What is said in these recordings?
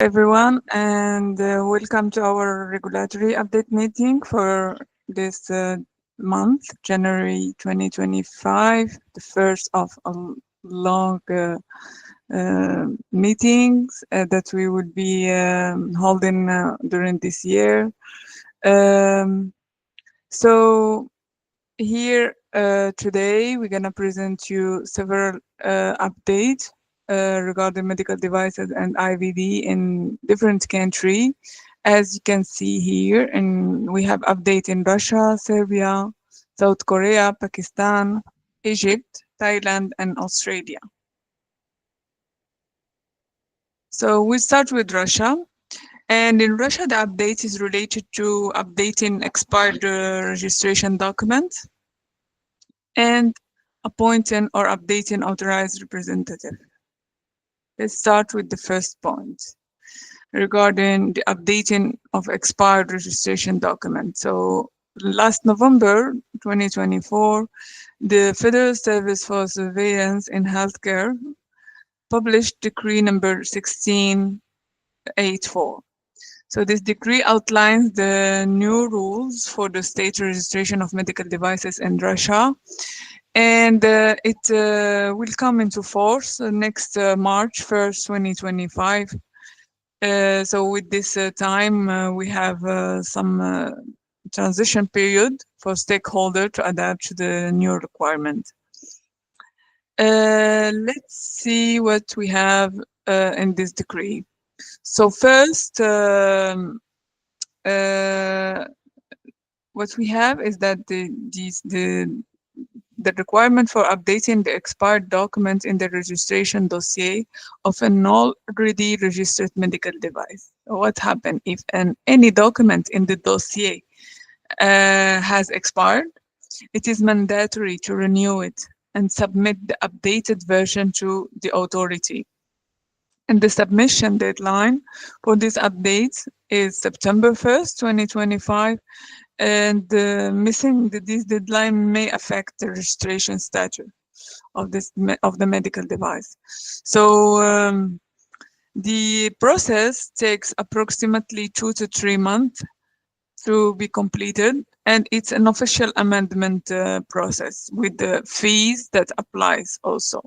Everyone, and welcome to our regulatory update meeting for this month, January 2025, the first of a long meetings that we will be holding during this year. Um, so here today, we're going to present you several updates regarding medical devices and IVD in different countries. As you can see here, and we have update in Russia, Serbia, South Korea, Pakistan, Egypt, Thailand, and Australia. So we start with Russia. And in Russia, the update is related to updating expired registration documents and appointing or updating authorized representative. Let's start with the first point regarding the updating of expired registration documents. So last November 2024, the Federal Service for Surveillance in Healthcare published decree number 1684. So this decree outlines the new rules for the state registration of medical devices in Russia, and it will come into force next March 1st, 2025. So with this time, we have some transition period for stakeholder to adapt to the new requirement. Let's see what we have in this decree. So first, what we have is that the requirement for updating the expired document in the registration dossier of an already registered medical device. What happens if any document in the dossier has expired? It is mandatory to renew it and submit the updated version to the authority. And the submission deadline for these updates is September 1st, 2025, and missing this deadline may affect the registration status of the medical device. So the process takes approximately 2 to 3 months to be completed, and it's an official amendment process with the fees that applies also.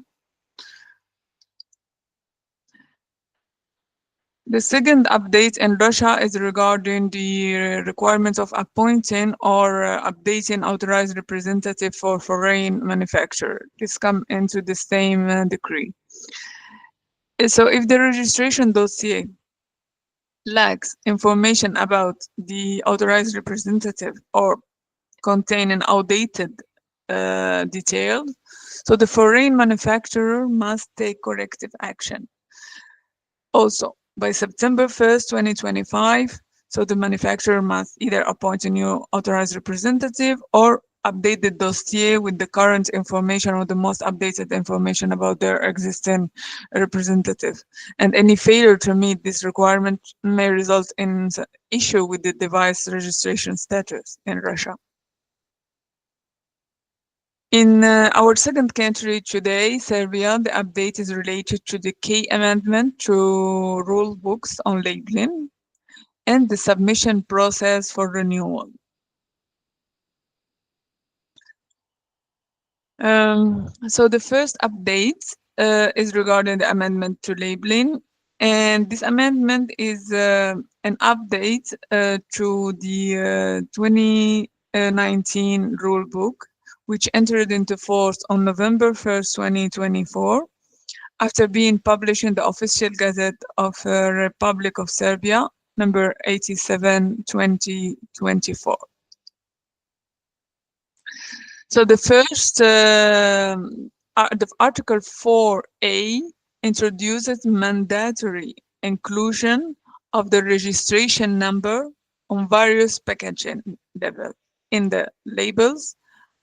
The second update in Russia is regarding the requirements of appointing or updating authorized representative for foreign manufacturer. This comes into the same decree. So if the registration dossier lacks information about the authorized representative or contain an outdated detail, so the foreign manufacturer must take corrective action. Also, by September 1st, 2025, so the manufacturer must either appoint a new authorized representative or update the dossier with the current information or the most updated information about their existing representative. And any failure to meet this requirement may result in issue with the device registration status in Russia. In our second country today, Serbia, the update is related to the key amendment to rule books on labeling and the submission process for renewal. So the first update is regarding the amendment to labeling, and this amendment is an update to the 2019 rule book, which entered into force on November 1st, 2024, after being published in the official Gazette of the Republic of Serbia, number 87, 2024. So the first, the Article 4A introduces mandatory inclusion of the registration number on various packaging levels in the labels,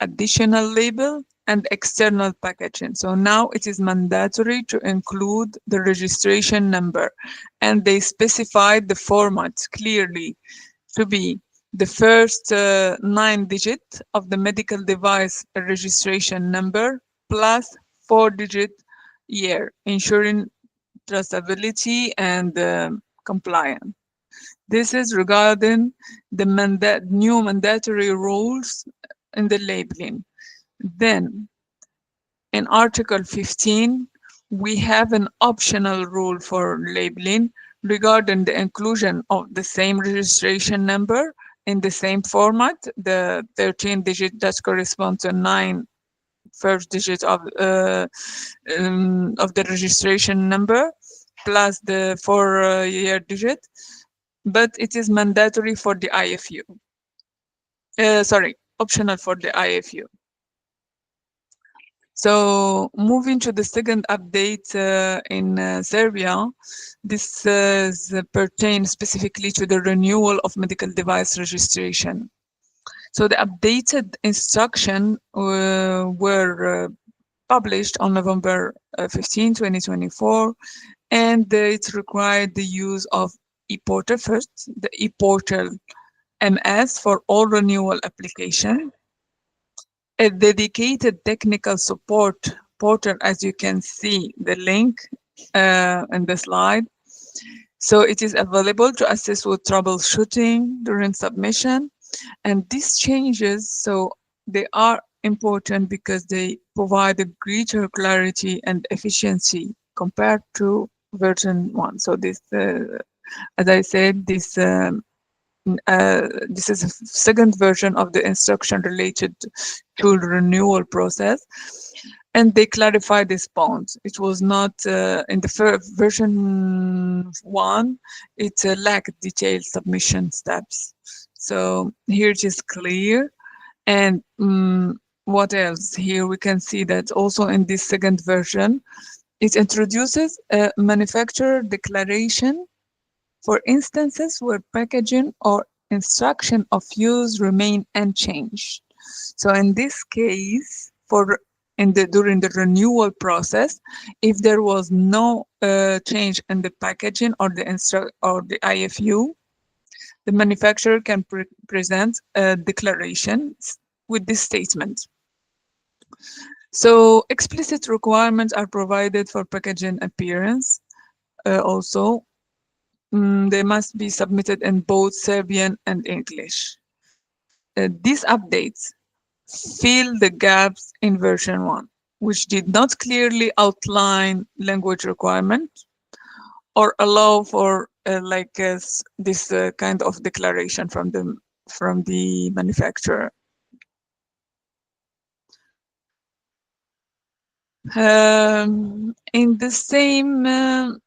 additional label, and external packaging. So now it is mandatory to include the registration number, and they specified the format clearly to be the first 9 digits of the medical device registration number plus 4-digit year, ensuring traceability and compliant. This is regarding the new mandatory rules in the labeling. Then, in Article 15, we have an optional rule for labeling regarding the inclusion of the same registration number in the same format, the 13 digit that correspond to 9 first digit of the registration number plus the 4-year digit, but it is mandatory for the IFU. Sorry, optional for the IFU. So moving to the second update in Serbia, this pertains specifically to the renewal of medical device registration. So the updated instruction were published on November 15, 2024, and it required the use of e-portal first, the e-portal MS for all renewal application, a dedicated technical support portal, as you can see the link in the slide. So it is available to assist with troubleshooting during submission. And these changes, so they are important because they provide a greater clarity and efficiency compared to version 1. So this, as I said, this is a second version of the instruction related to the renewal process, and they clarify this point. It was not in the version 1, it lacked detailed submission steps. So here it is clear. And what else? Here we can see that also in this second version, it introduces a manufacturer declaration for instances where packaging or instruction of use remain unchanged. So in this case, during the renewal process, if there was no change in the packaging or the IFU, the manufacturer can present a declaration with this statement. So explicit requirements are provided for packaging appearance. Also, they must be submitted in both Serbian and English. These updates fill the gaps in version 1, which did not clearly outline language requirements or allow for this kind of declaration from the manufacturer. In the same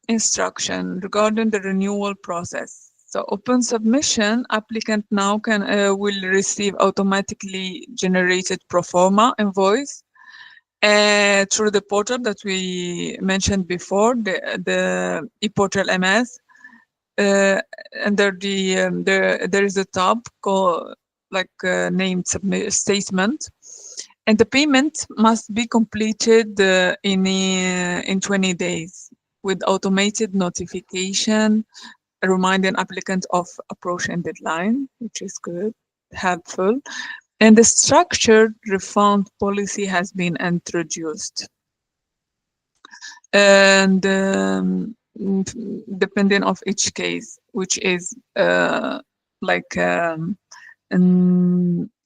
instruction regarding the renewal process, so upon submission, applicant now will receive automatically generated pro forma invoice through the portal that we mentioned before, the e-portal MS. Under there is a tab called named statement, and the payment must be completed in 20 days with automated notification reminding applicant of approaching deadline, which is good, helpful. And the structured refund policy has been introduced. And depending on each case, which is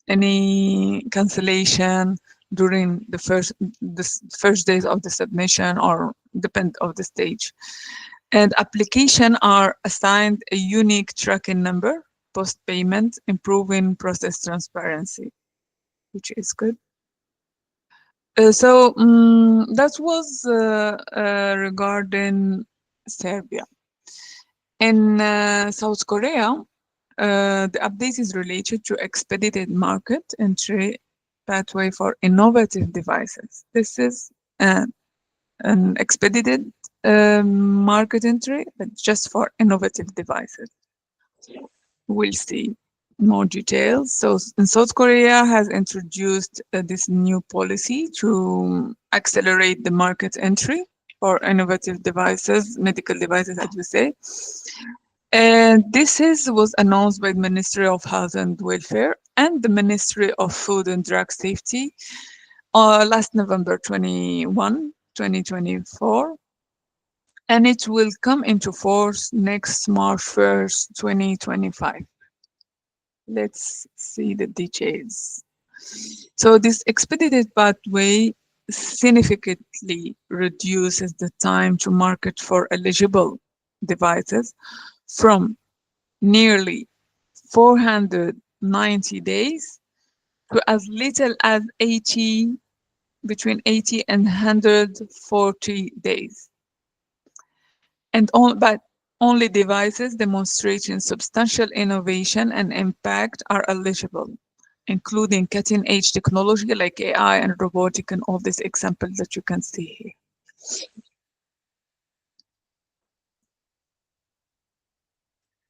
any cancellation during the first days of the submission or depend of the stage. And application are assigned a unique tracking number post-payment, improving process transparency, which is good. So that was regarding Serbia. In South Korea, the update is related to expedited market entry pathway for innovative devices. This is an expedited market entry, but just for innovative devices. We'll see more details. So South Korea has introduced this new policy to accelerate the market entry for innovative devices, medical devices, as we say. And this was announced by the Ministry of Health and Welfare and the Ministry of Food and Drug Safety last November 21, 2024. and it will come into force next March 1st, 2025. Let's see the details. So this expedited pathway significantly reduces the time to market for eligible devices from nearly 490 days to as little as 80, between 80 and 140 days. But only devices demonstrating substantial innovation and impact are eligible, including cutting-edge technology like AI and robotic and all these examples that you can see here.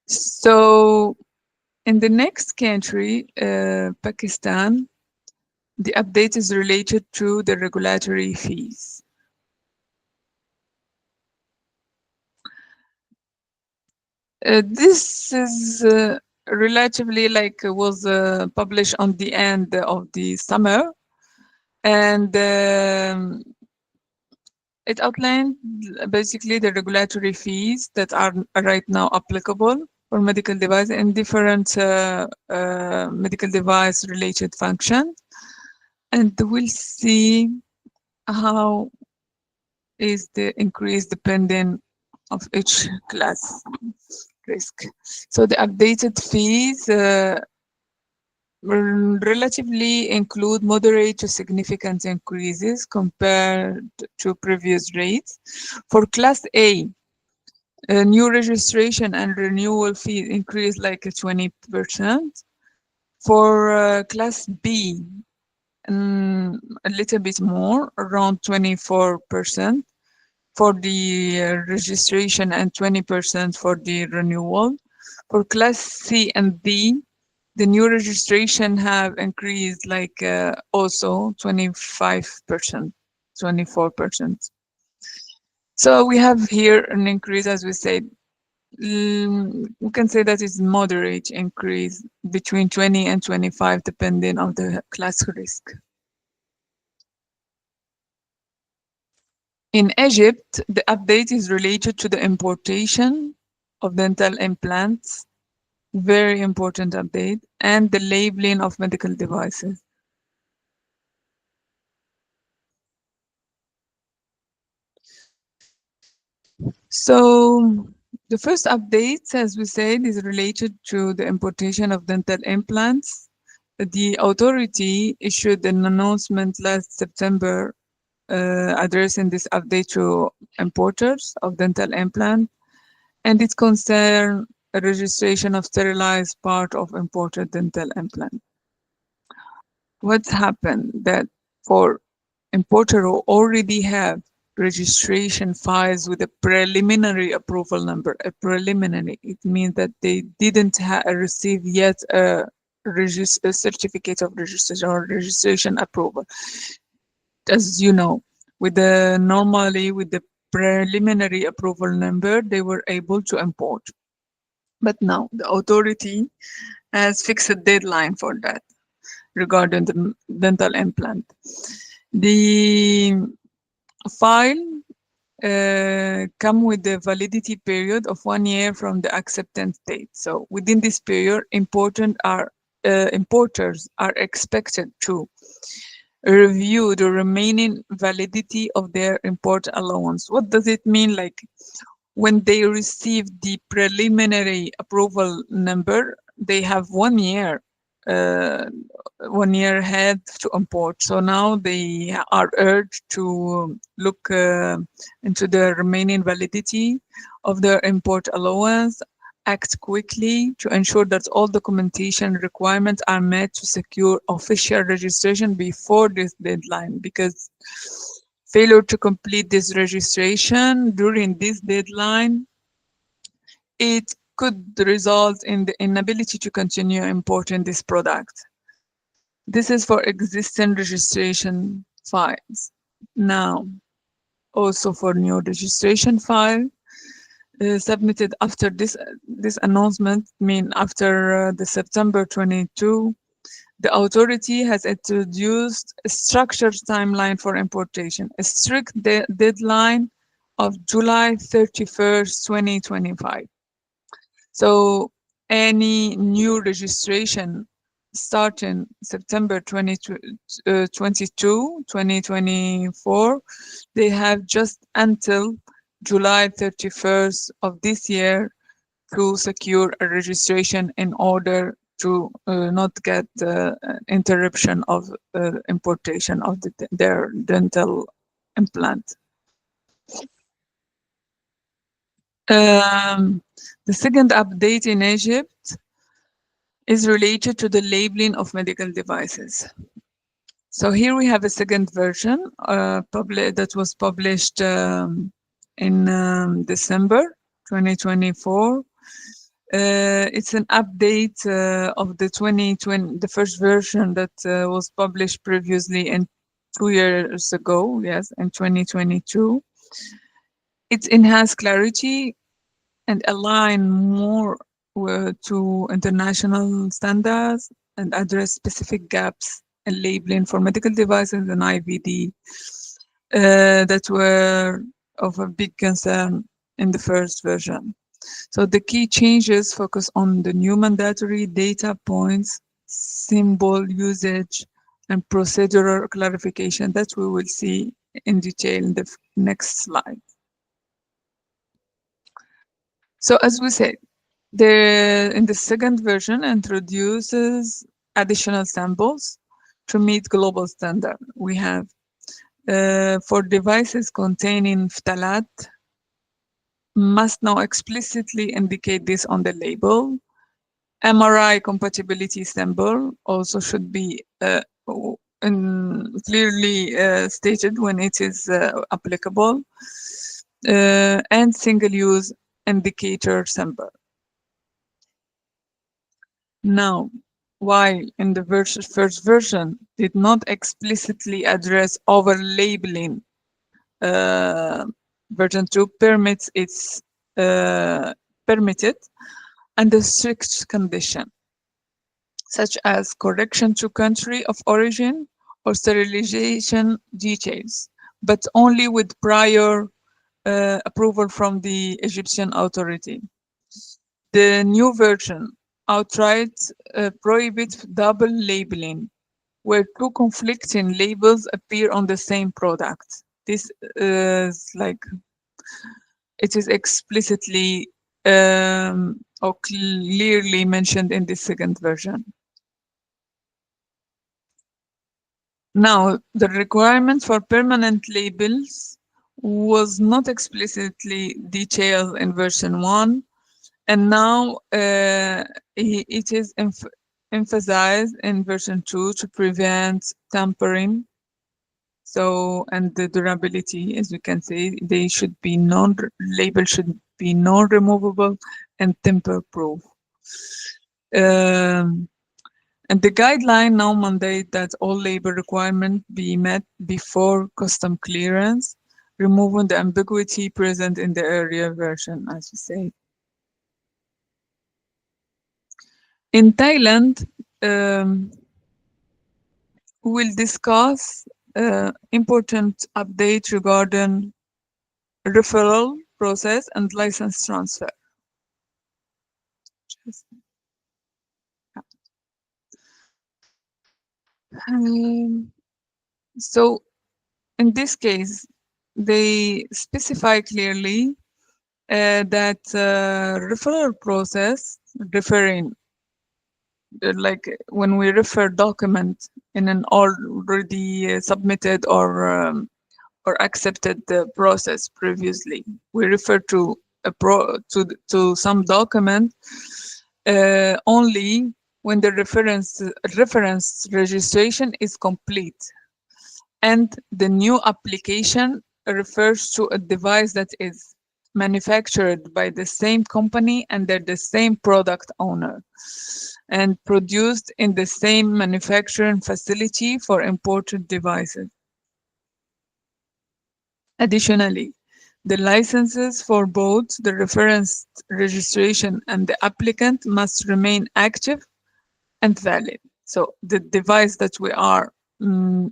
So in the next country, Pakistan, the update is related to the regulatory fees. This is relatively like was published on the end of the summer, and it outlined basically the regulatory fees that are right now applicable for medical device and different medical device related functions. And we'll see how is the increase depending of each class risk. So the updated fees relatively include moderate to significant increases compared to previous rates. For Class A, new registration and renewal fees increase like 20%. For Class B, a little bit more, around 24% for the registration and 20% for the renewal. For Class C and D, the new registration have increased like also 25%, 24%. So we have here an increase, as we said, we can say that it's moderate increase between 20 and 25 depending on the class risk. In Egypt, the update is related to the importation of dental implants, very important update, and the labeling of medical devices. So the first update, as we said, is related to the importation of dental implants. The authority issued an announcement last September addressing this update to importers of dental implant, and it concerns a registration of sterilized part of imported dental implant. What's happened that for importer who already have registration files with a preliminary approval number, a preliminary, it means that they didn't receive yet a certificate of registration or registration approval. As you know, with the normally with the preliminary approval number, they were able to import. But now the authority has fixed a deadline for that regarding the dental implant. The file come with the validity period of 1 year from the acceptance date. So within this period, importers are expected to review the remaining validity of their import allowance. What does it mean? Like when they receive the preliminary approval number, they have 1 year, uh, 1 year ahead to import. So now they are urged to look into the remaining validity of their import allowance, act quickly to ensure that all documentation requirements are met to secure official registration before this deadline, because failure to complete this registration during this deadline, it could result in the inability to continue importing this product. This is for existing registration files. Now, also for new registration file submitted after this announcement, after the September 22, the authority has introduced a structured timeline for importation, a strict deadline of July 31st, 2025. So any new registration starting September 2024, they have just until July 31st of this year to secure a registration in order to not get interruption of importation of their dental implant. Um, the second update in Egypt is related to the labeling of medical devices. So here we have a second version that was published in December 2024. It's an update of the 2020, the first version that was published previously in 2 years ago, yes, in 2022. It enhanced clarity and align more to international standards and address specific gaps in labeling for medical devices and IVD that were of a big concern in the first version. So the key changes focus on the new mandatory data points, symbol usage, and procedural clarification that we will see in detail in the next slide. So as we said, in the second version introduces additional samples to meet global standard. We have for devices containing phthalate must now explicitly indicate this on the label. MRI compatibility symbol also should be clearly stated when it is applicable, and single-use indicator symbol. Now, while in the first version did not explicitly address over-labeling, version 2 permits its permitted under strict condition, such as correction to country of origin or sterilization details, but only with prior approval from the Egyptian authority. The new version outright prohibits double labeling, where two conflicting labels appear on the same product. This is like, it is explicitly or clearly mentioned in the second version. Now, the requirement for permanent labels was not explicitly detailed in version 1, and now it is emphasized in version 2 to prevent tampering. So, and the durability, as we can see, they should be label should be non-removable and tamper-proof. And the guideline now mandate that all label requirements be met before custom clearance, removing the ambiguity present in the earlier version, as we say. In Thailand, we'll discuss important update regarding referral process and license transfer. So in this case, they specify clearly that referral process, referring, like when we refer document in an already submitted or accepted process previously, we refer to to some document only when the reference registration is complete, and the new application refers to a device that is manufactured by the same company under the same product owner and produced in the same manufacturing facility for imported devices. Additionally, the licenses for both the reference registration and the applicant must remain active and valid. So the device that we are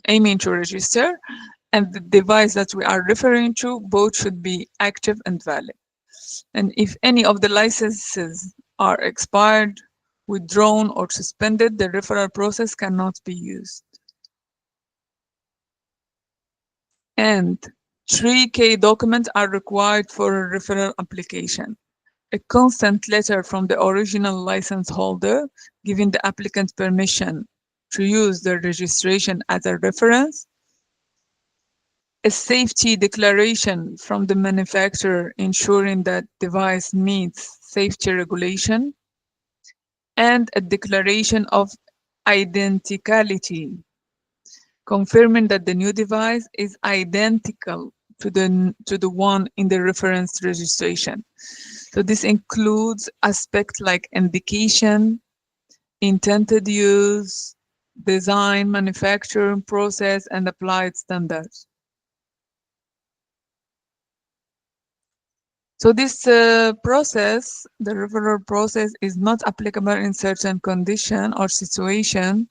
aiming to register and the device that we are referring to, both should be active and valid. And if any of the licenses are expired, withdrawn, or suspended, the referral process cannot be used. And 3 key documents are required for a referral application. A consent letter from the original license holder giving the applicant permission to use the registration as a reference, a safety declaration from the manufacturer ensuring that device meets safety regulation, and a declaration of identicality, confirming that the new device is identical to the one in the reference registration. So this includes aspects like indication, intended use, design, manufacturing process, and applied standards. So this process, the referral process, is not applicable in certain condition or situation,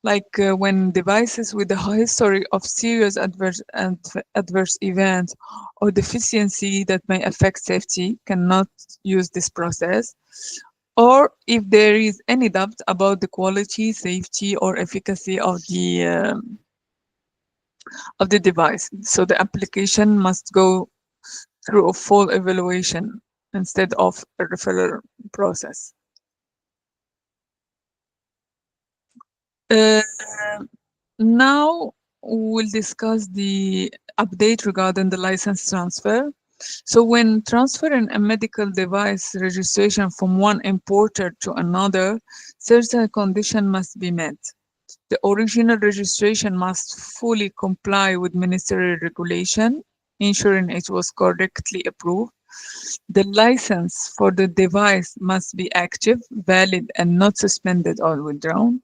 like when devices with a history of serious adverse events or deficiency that may affect safety cannot use this process, or if there is any doubt about the quality, safety, or efficacy of the device. So the application must go through a full evaluation instead of a referral process. Uh, Now we'll discuss the update regarding the license transfer. So when transferring a medical device registration from one importer to another, certain conditions must be met. The original registration must fully comply with ministerial regulation, ensuring it was correctly approved. The license for the device must be active, valid, and not suspended or withdrawn.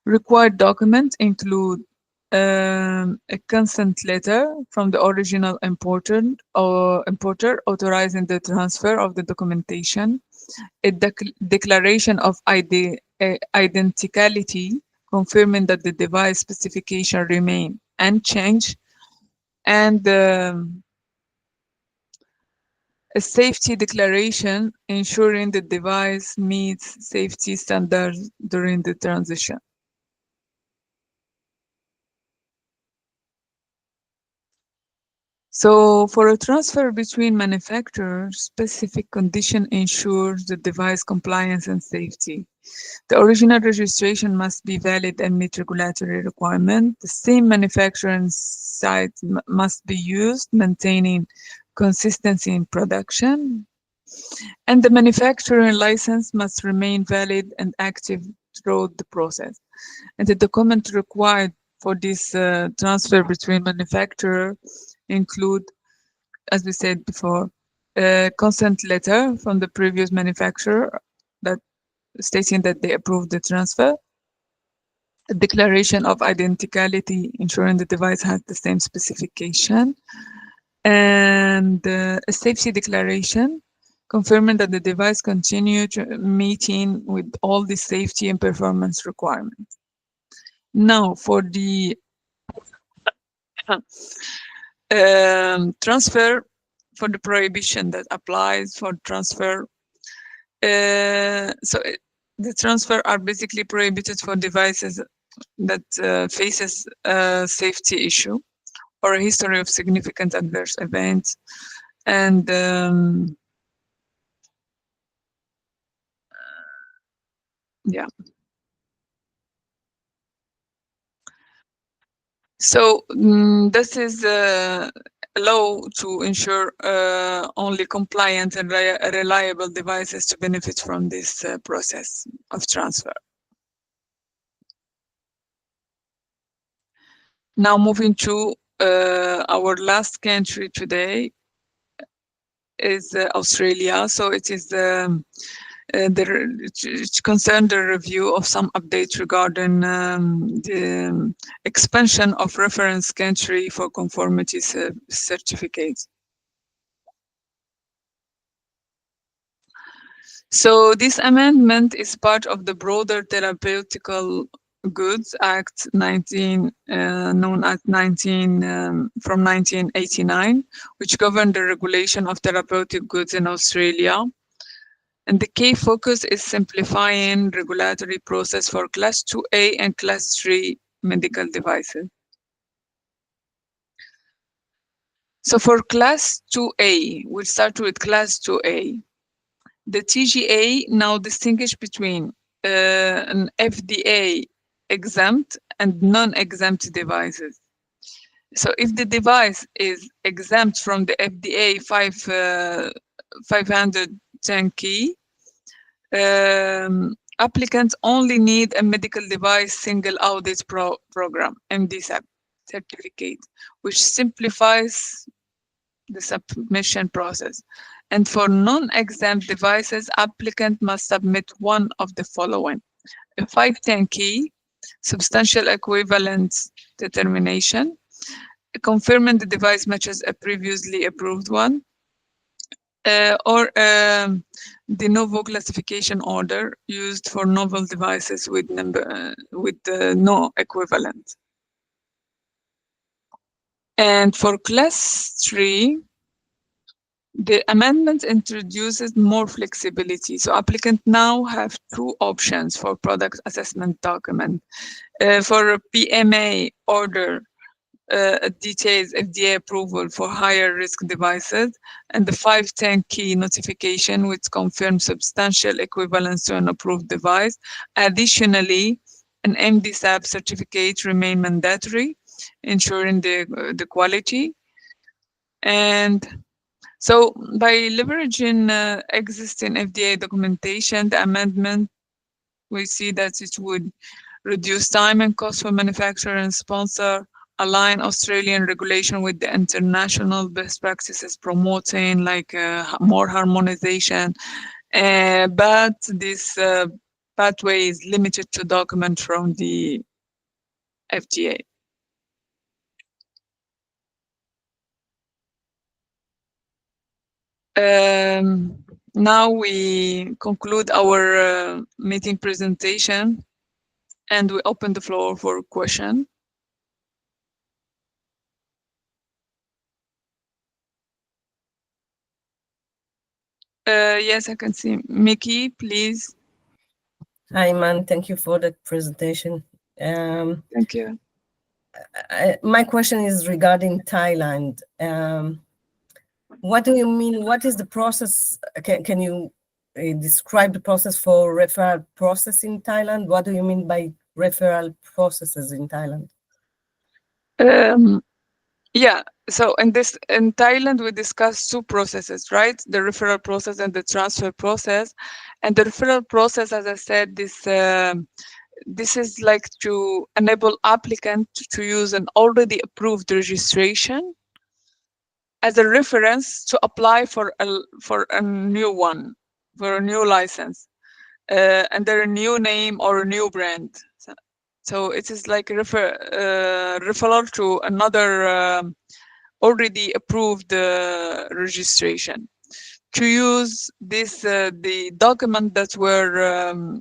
Required documents include a consent letter from the original importer authorizing the transfer of the documentation, a declaration of identicality confirming that the device specification remain unchanged, and a safety declaration ensuring the device meets safety standards during the transition. So for a transfer between manufacturers, specific condition ensures the device compliance and safety. The original registration must be valid and meet regulatory requirements. The same manufacturing site must be used, maintaining consistency in production. And the manufacturing license must remain valid and active throughout the process. And the document required for this transfer between manufacturer include, as we said before, a consent letter from the previous manufacturer that stating that they approved the transfer, a declaration of identicality ensuring the device has the same specification, and a safety declaration confirming that the device continued meeting with all the safety and performance requirements. Now, for the transfer, for the prohibition that applies for transfer, the transfer are basically prohibited for devices that faces a safety issue or a history of significant adverse events, and yeah. So this is a law to ensure only compliant and reliable devices to benefit from this process of transfer. Now moving to our last country today is Australia. So it is it concerned the review of some updates regarding the expansion of reference country for conformity certificates. So this amendment is part of the broader therapeutical Goods Act 19, known as 19 from 1989, which governed the regulation of therapeutic goods in Australia. And the key focus is simplifying regulatory process for Class 2A and Class 3 medical devices. So for Class 2A, we'll start with Class 2A. The TGA now distinguish between an FDA exempt and non-exempt devices. So if the device is exempt from the FDA 510 applicants only need a medical device single audit program, MDSAP certificate, which simplifies the submission process. And for non-exempt devices, applicant must submit one of the following: a 510 substantial equivalence determination, confirming the device matches a previously approved one, or de novo classification order used for novel devices with no equivalent. And for Class 3, the amendment introduces more flexibility. So applicants now have two options for product assessment document. For a PMA order, details FDA approval for higher risk devices, and the 510 notification, which confirms substantial equivalence to an approved device. Additionally, an MDSAP certificate remain mandatory, ensuring the quality. And so by leveraging existing FDA documentation, the amendment, we see that it would reduce time and cost for manufacturer and sponsor, align Australian regulation with the international best practices, promoting like more harmonization. But this pathway is limited to document from the FDA. Now we conclude our meeting presentation and we open the floor for question. Yes, I can see. Mickey, please. Hi, Man. Thank you for the presentation. Thank you. My question is regarding Thailand. What do you mean? What is the process? Can you describe the process for referral process in Thailand? What do you mean by referral processes in Thailand? Yeah, so in Thailand, we discussed two processes, right? The referral process and the transfer process. And the referral process, as I said, this is like to enable applicant to use an already approved registration as a reference to apply for a new one, for a new license, under a new name or a new brand. So it is like a referral to another already approved registration. To use this, the document that were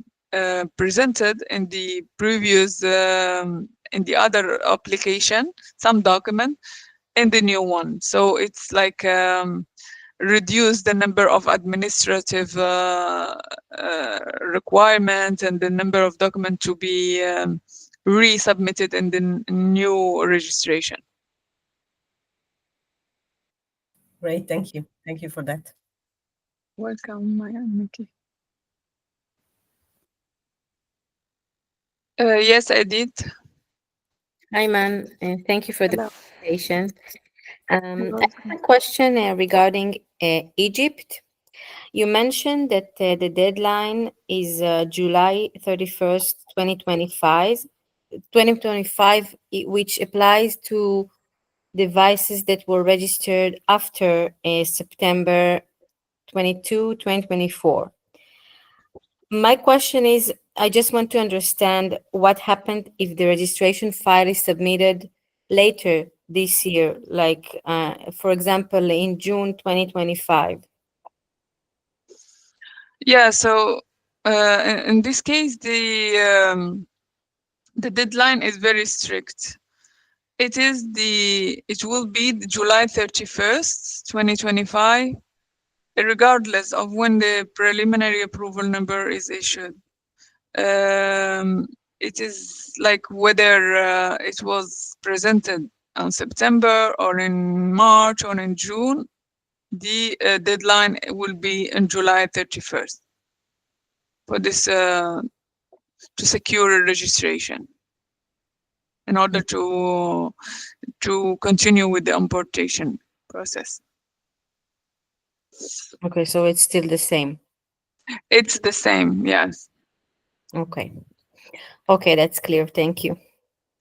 presented in the previous, in the other application, some document in the new one. So it's like reduce the number of administrative requirements and the number of documents to be resubmitted in the new registration. Great, thank you. Thank you for that. Welcome, Maya and Mickey. Yes, I did. Hi, Man, and thank you for the Hello. presentation. I have a question regarding Egypt. You mentioned that the deadline is July 31st, 2025, which applies to devices that were registered after September 22, 2024. My question is, I just want to understand what happened if the registration file is submitted later this year, like, for example, in June 2025. Yeah, so in this case, the The deadline is very strict. It will be July 31st, 2025, regardless of when the preliminary approval number is issued. It is like whether it was presented on September or in March or in June, the deadline will be on July 31st for this to secure a registration in order to continue with the importation process. Okay, so it's still the same. It's the same, yes. Okay. Okay, that's clear. Thank you.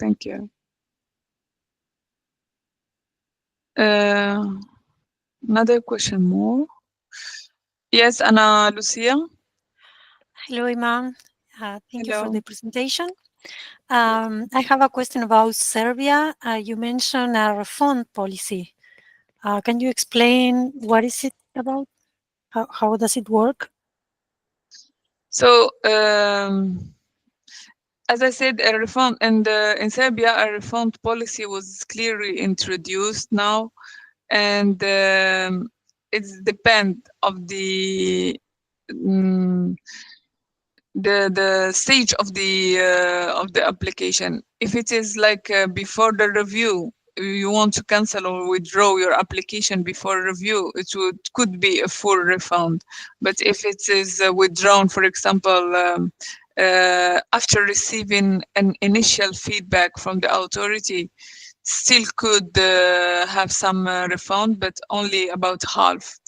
Thank you. Another question more. Yes, Ana Lucia. Hello, Iman. Thank you for Hello. the presentation. I have a question about Serbia. You mentioned a refund policy. Can you explain what is it about? How does it work? So, as I said, a refund in Serbia, a refund policy was clearly introduced now, and it's depend of the stage of the application. If it is like before the review, you want to cancel or withdraw your application before review, it could be a full refund. But if it is withdrawn, for example, after receiving an initial feedback from the authority, still could have some refund, but only about half,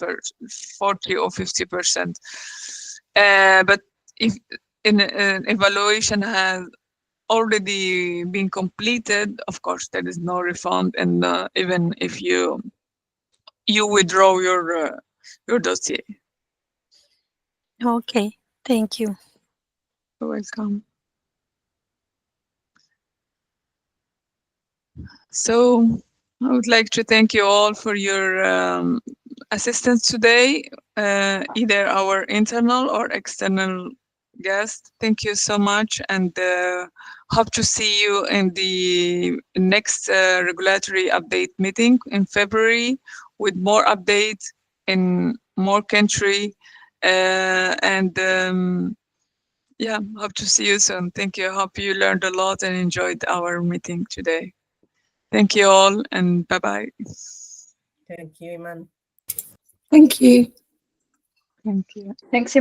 40 or 50%. But if an evaluation has already been completed, of course there is no refund, and even if you withdraw your dossier. Okay, thank you. You're welcome. So I would like to thank you all for your assistance today, either our internal or external guest. Thank you so much, and hope to see you in the next regulatory update meeting in February with more updates in more country. And yeah, hope to see you soon. Thank you. Hope you learned a lot and enjoyed our meeting today. Thank you all, and bye-bye. Thank you, Iman. Thank you. Thank you. Thanks,